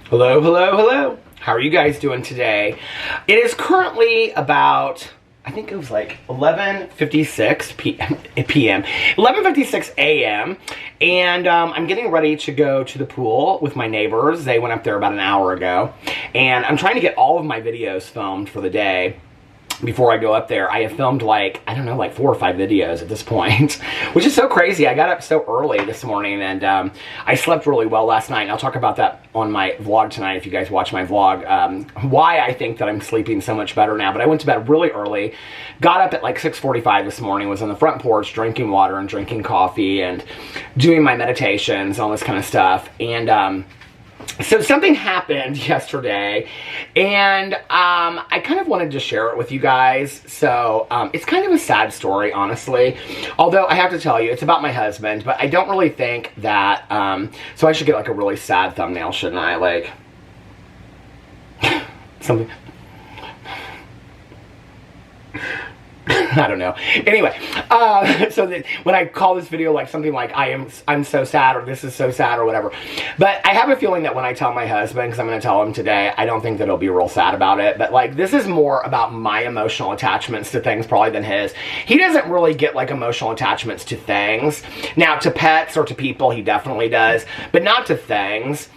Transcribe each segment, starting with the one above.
Hello, hello, hello. How are you guys doing today? It is currently about, I think it was like 11:56 p.m. 11:56 a.m. And I'm getting ready to go to the pool with my neighbors. They went up there about an hour ago. And I'm trying to get all of my videos filmed for the day. Before I go up there, I have filmed like, I don't know, like 4 or 5 videos at this point, which is so crazy. I got up so early this morning and I slept really well last night. And I'll talk about that on my vlog tonight if you guys watch my vlog, why I think that I'm sleeping so much better now. But I went to bed really early, got up at like 6:45 this morning, was on the front porch drinking water and drinking coffee and doing my meditations, all this kind of stuff. And so something happened yesterday, and I kind of wanted to share it with you guys. So it's kind of a sad story, honestly. Although I have to tell you, it's about my husband, but I don't really think that, so I should get like a really sad thumbnail, shouldn't I? Like, something. I don't know. Anyway, so that when I call this video like something like I'm so sad, or this is so sad, or whatever. But I have a feeling that when I tell my husband, because I'm going to tell him today, I don't think that he'll be real sad about it. But like, this is more about my emotional attachments to things probably than his. He doesn't really get like emotional attachments to things. Now, to pets or to people, he definitely does, but not to things.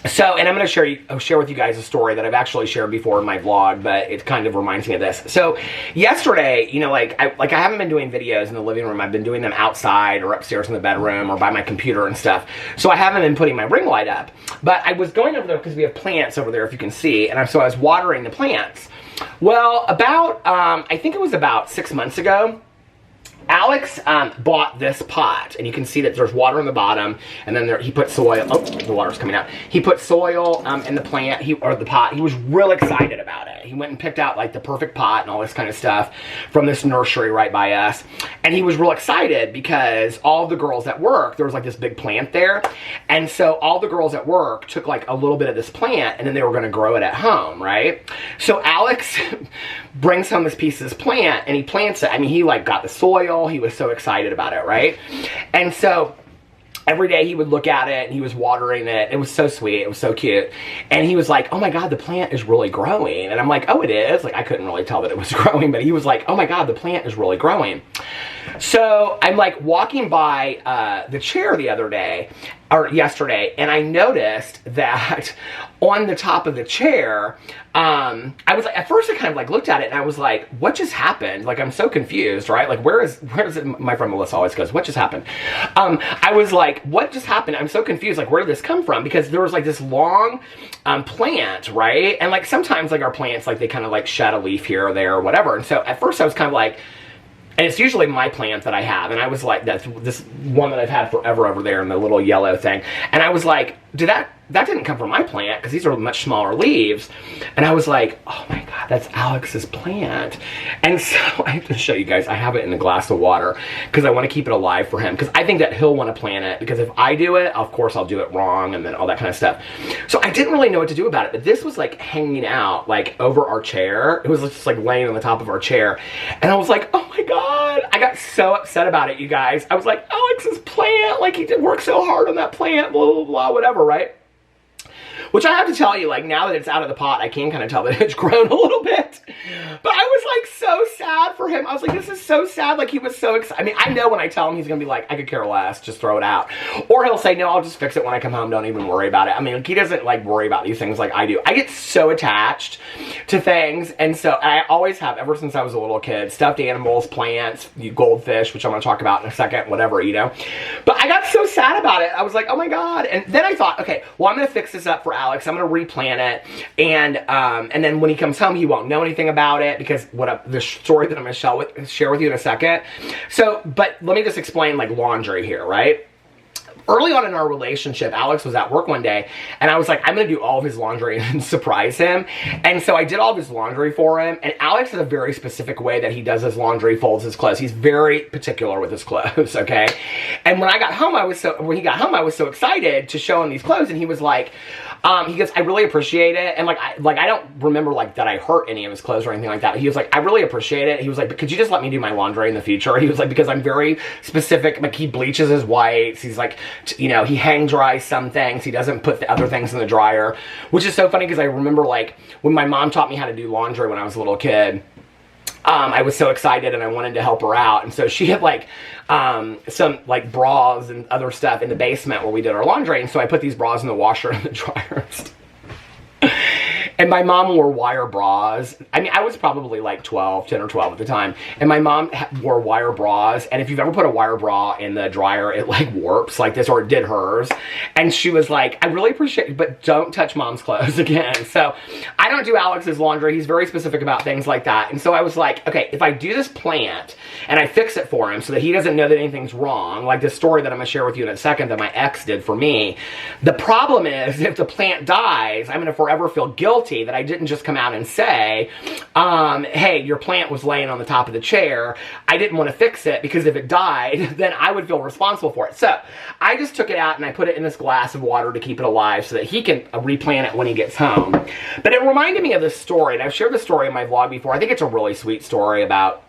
So, and I'm going to share with you guys a story that I've actually shared before in my vlog, but it kind of reminds me of this. So, yesterday, you know, I haven't been doing videos in the living room. I've been doing them outside or upstairs in the bedroom or by my computer and stuff. So, I haven't been putting my ring light up. But I was going over there because we have plants over there, if you can see, and so I was watering the plants. Well, about, I think it was about 6 months ago, Alex bought this pot, and you can see that there's water in the bottom, and then he put soil. Oh, the water's coming out. He put soil in the plant, or the pot. He was real excited about it. He went and picked out like the perfect pot and all this kind of stuff from this nursery right by us, and he was real excited because all the girls at work, there was like this big plant there, and so all the girls at work took like a little bit of this plant, and then they were going to grow it at home, right? So Alex brings home this piece of this plant, and he plants it. I mean, he like got the soil. He was so excited about it, right? And so every day he would look at it and he was watering it. It was so sweet. It was so cute. And he was like, oh my God, the plant is really growing. And I'm like, oh, it is? Like, I couldn't really tell that it was growing, but he was like, oh my God, the plant is really growing. So I'm like walking by the chair the other day, or yesterday, and I noticed that on the top of the chair, I was like, at first I kind of like looked at it and I was like, what just happened? Like, I'm so confused, right? Like, where is it? My friend Melissa always goes, what just happened? I was like, what just happened? I'm so confused. Like, where did this come from? Because there was like this long plant, right? And like sometimes like our plants, like they kind of like shed a leaf here or there or whatever. And so at first I was kind of like, and it's usually my plant that I have. And I was like, that's this one that I've had forever over there in the little yellow thing. And I was like, that didn't come from my plant because these are much smaller leaves. And I was like, oh my God, that's Alex's plant. And so I have to show you guys, I have it in a glass of water because I want to keep it alive for him. Because I think that he'll want to plant it, because if I do it, of course I'll do it wrong and then all that kind of stuff. So I didn't really know what to do about it, but this was like hanging out like over our chair. It was just like laying on the top of our chair. And I was like, oh my God, I got so upset about it, you guys. I was like, Alex's plant, like he did work so hard on that plant, blah, blah, blah, whatever, right? Which I have to tell you, like, now that it's out of the pot, I can kind of tell that it's grown a little bit. But I was, like, so sad for him. I was like, this is so sad. Like, he was so excited. I mean, I know when I tell him, he's going to be like, I could care less. Just throw it out. Or he'll say, no, I'll just fix it when I come home. Don't even worry about it. I mean, like, he doesn't, like, worry about these things like I do. I get so attached to things. And so I always have, ever since I was a little kid, stuffed animals, plants, goldfish, which I'm going to talk about in a second, whatever, you know. But I got so sad about it. I was like, oh, my God. And then I thought, okay, well, I'm going to fix this up for Alex. I'm going to replant it, and then when he comes home, he won't know anything about it, because the story that I'm going to share with you in a second. So, but let me just explain like laundry here, right? Early on in our relationship, Alex was at work one day, and I was like, I'm going to do all of his laundry and surprise him. And so I did all of his laundry for him, and Alex has a very specific way that he does his laundry, folds his clothes. He's very particular with his clothes, okay? And when he got home, I was so excited to show him these clothes, and he was like, He goes, I really appreciate it. And I don't remember like that I hurt any of his clothes or anything like that. He was like, I really appreciate it. He was like, but could you just let me do my laundry in the future? He was like, because I'm very specific. Like, he bleaches his whites. He's like, you know, he hang dries some things. He doesn't put the other things in the dryer, which is so funny because I remember like when my mom taught me how to do laundry when I was a little kid. I was so excited and I wanted to help her out. And so she had like some like bras and other stuff in the basement where we did our laundry. And so I put these bras in the washer and the dryer. And my mom wore wire bras. I mean, I was probably like 10 or 12 at the time. And my mom wore wire bras. And if you've ever put a wire bra in the dryer, it like warps like this, or it did hers. And she was like, I really appreciate it, but don't touch mom's clothes again. So I don't do Alex's laundry. He's very specific about things like that. And so I was like, okay, if I do this plant and I fix it for him so that he doesn't know that anything's wrong, like this story that I'm going to share with you in a second that my ex did for me, the problem is if the plant dies, I'm going to forever feel guilty that I didn't just come out and say, hey, your plant was laying on the top of the chair. I didn't want to fix it because if it died, then I would feel responsible for it. So I just took it out and I put it in this glass of water to keep it alive so that he can replant it when he gets home. But it reminded me of this story, and I've shared this story in my vlog before. I think it's a really sweet story about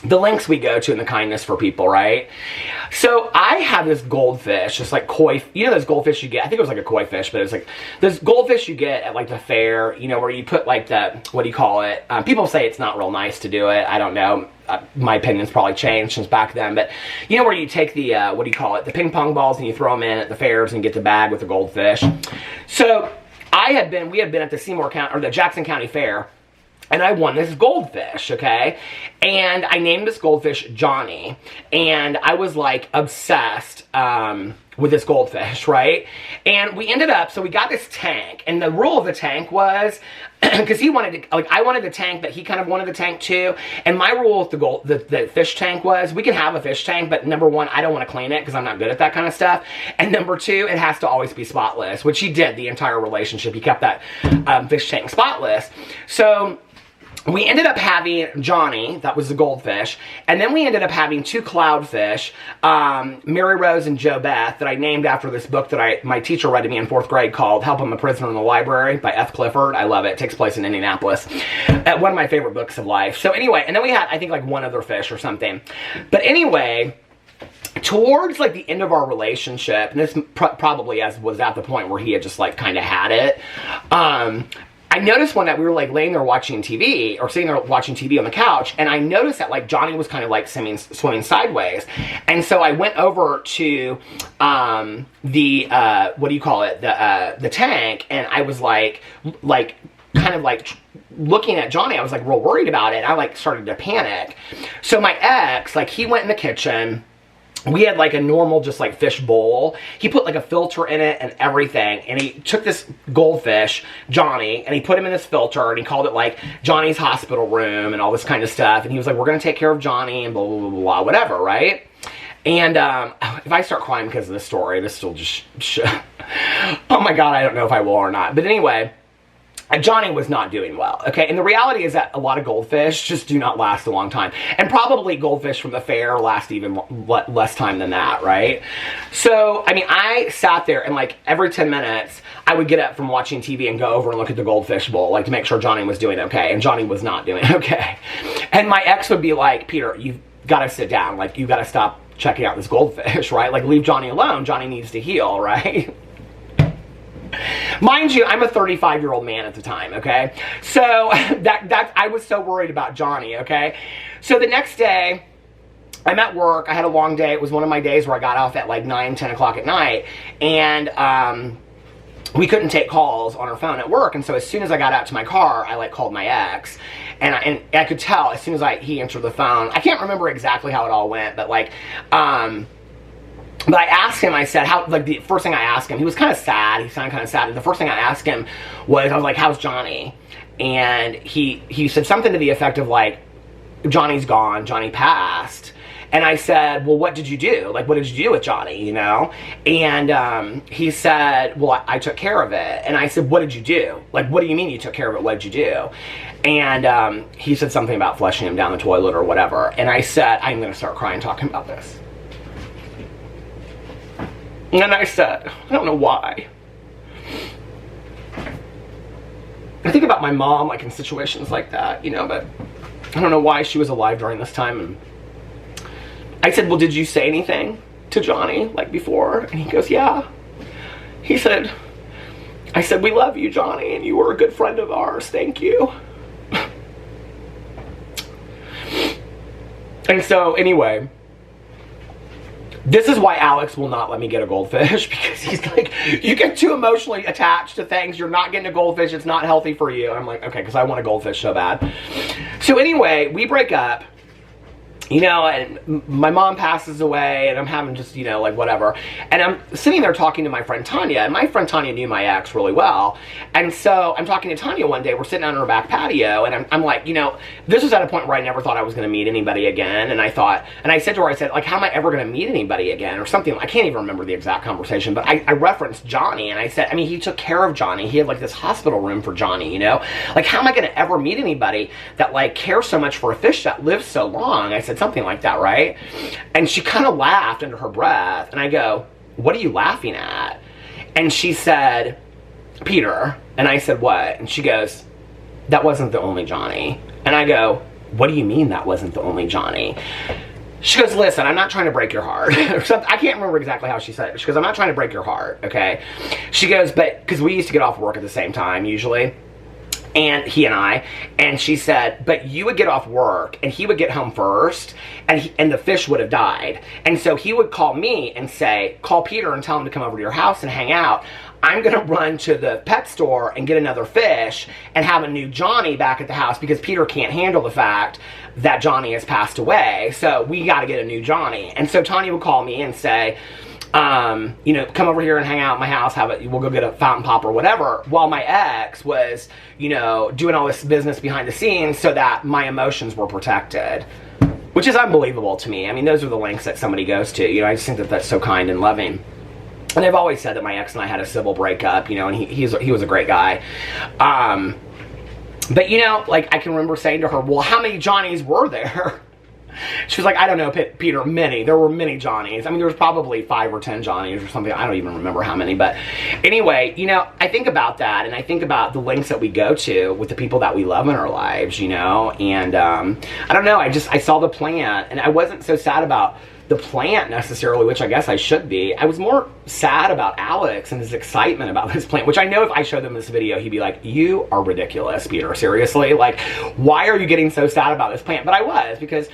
the lengths we go to and the kindness for people, right? So I have this goldfish, just like koi, you know those goldfish you get, I think it was like a koi fish, but it's like this goldfish you get at like the fair, you know, where you put like the, what do you call it? People say it's not real nice to do it. I don't know. My opinion's probably changed since back then, but you know where you take the, what do you call it? The ping pong balls and you throw them in at the fairs and get the bag with the goldfish. So we had been at the Seymour County, or the Jackson County Fair, and I won this goldfish, okay? And I named this goldfish Johnny. And I was like obsessed with this goldfish, right? And we ended up, so we got this tank. And the rule of the tank was, because he wanted to, like I wanted the tank, but he kind of wanted the tank too. And my rule with the fish tank was, we can have a fish tank, but number one, I don't want to clean it because I'm not good at that kind of stuff. And number two, it has to always be spotless, which he did the entire relationship. He kept that fish tank spotless. So we ended up having Johnny, that was the goldfish, and then we ended up having two clownfish, Mary Rose and Jo Beth, that I named after this book that my teacher read to me in 4th grade called Help I'm a Prisoner in the Library by F. Clifford. I love it. It takes place in Indianapolis. One of my favorite books of life. So anyway, and then we had, I think, like one other fish or something. But anyway, towards like the end of our relationship, and this probably was at the point where he had just like kind of had it, I noticed one night we were like laying there watching TV, or sitting there watching TV on the couch, and I noticed that like Johnny was kind of like swimming sideways. And so I went over to the what do you call it, the tank, and I was like kind of like looking at Johnny. I was like real worried about it. I like started to panic. So my ex, like, he went in the kitchen. We had like a normal just like fish bowl. He put like a filter in it and everything. And he took this goldfish, Johnny, and he put him in this filter, and he called it like Johnny's hospital room and all this kind of stuff. And he was like, we're going to take care of Johnny and blah, blah, blah, blah, whatever, right? And if I start crying because of this story, this will just, oh my God, I don't know if I will or not. But anyway, Johnny was not doing well, okay? And the reality is that a lot of goldfish just do not last a long time. And probably goldfish from the fair last even less time than that, right? So, I mean, I sat there and like every 10 minutes, I would get up from watching TV and go over and look at the goldfish bowl, like to make sure Johnny was doing okay. And Johnny was not doing okay. And my ex would be like, Peter, you've got to sit down. Like, you've got to stop checking out this goldfish, right? Like, leave Johnny alone. Johnny needs to heal, right? Mind you, I'm a 35-year-old man at the time, okay? So, I was so worried about Johnny, okay? So the next day, I'm at work. I had a long day. It was one of my days where I got off at like 9, 10 o'clock at night. And we couldn't take calls on our phone at work. And so as soon as I got out to my car, I like called my ex. And I could tell as soon as he answered the phone. I can't remember exactly how it all went, but like, but I asked him, I said, the first thing I asked him, he was kind of sad. He sounded kind of sad. And the first thing I asked him was, I was like, how's Johnny? And he said something to the effect of like, Johnny's gone, Johnny passed. And I said, well, what did you do? Like, what did you do with Johnny, you know? And he said, well, I took care of it. And I said, what did you do? Like, what do you mean you took care of it? What did you do? And he said something about flushing him down the toilet or whatever. And I said, I'm going to start crying talking about this. And I said, I don't know why. I think about my mom, like, in situations like that, you know, but I don't know why she was alive during this time. And I said, well, did you say anything to Johnny, like, before? And he goes, yeah. He said, I said, we love you, Johnny, and you were a good friend of ours. Thank you. And so, anyway, this is why Alex will not let me get a goldfish, because he's like, you get too emotionally attached to things. You're not getting a goldfish. It's not healthy for you. And I'm like, okay, because I want a goldfish so bad. So anyway, we break up. You know, and my mom passes away, and I'm having just, you know, like, whatever. And I'm sitting there talking to my friend Tanya, and my friend Tanya knew my ex really well. And so I'm talking to Tanya one day. We're sitting on her back patio, and I'm like, you know, this was at a point where I never thought I was going to meet anybody again. And I thought, and I said to her, I said, like, how am I ever going to meet anybody again, or something? I can't even remember the exact conversation, but I referenced Johnny, and I said, I mean, he took care of Johnny. He had, like, this hospital room for Johnny, you know? Like, how am I going to ever meet anybody that, like, cares so much for a fish that lives so long? I said something like that, right? And she kind of laughed under her breath, and I go, what are you laughing at? And she said, Peter. And I said, what? And she goes, that wasn't the only Johnny. And I go, what do you mean that wasn't the only Johnny? She goes, listen, I'm not trying to break your heart. Or something. I can't remember exactly how she said it. She goes, I'm not trying to break your heart, okay? She goes, but, because we used to get off work at the same time, usually. And he and I, and she said, but you would get off work, and he would get home first, and the fish would have died. And so he would call me and say, call Peter and tell him to come over to your house and hang out. I'm going to run to the pet store and get another fish and have a new Johnny back at the house, because Peter can't handle the fact that Johnny has passed away. So we got to get a new Johnny. And so Tanya would call me and say, you know, come over here and hang out at my house, we'll go get a fountain pop or whatever, while my ex was, you know, doing all this business behind the scenes so that my emotions were protected. Which is unbelievable to me. I mean, those are the lengths that somebody goes to. You know, I just think that that's so kind and loving. And I've always said that my ex and I had a civil breakup, you know, and he was a great guy. But, you know, like, I can remember saying to her, well, how many Johnnies were there? She was like, I don't know, Peter, many. There were many Johnnies. I mean, there was probably 5 or 10 Johnnies or something. I don't even remember how many. But anyway, you know, I think about that, and I think about the lengths that we go to with the people that we love in our lives, you know. And I don't know, I saw the plant, and I wasn't so sad about the plant necessarily, which I guess I should be. I was more sad about Alex and his excitement about this plant, which I know if I showed him this video, he'd be like, you are ridiculous, Peter, seriously? Like, why are you getting so sad about this plant? But I was, because,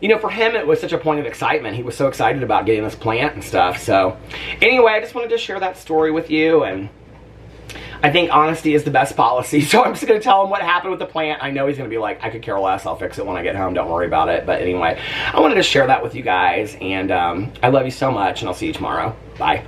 you know, for him, it was such a point of excitement. He was so excited about getting this plant and stuff. So anyway, I just wanted to share that story with you, and I think honesty is the best policy. So I'm just going to tell him what happened with the plant. I know he's going to be like, I could care less. I'll fix it when I get home. Don't worry about it. But anyway, I wanted to share that with you guys, and I love you so much, and I'll see you tomorrow. Bye.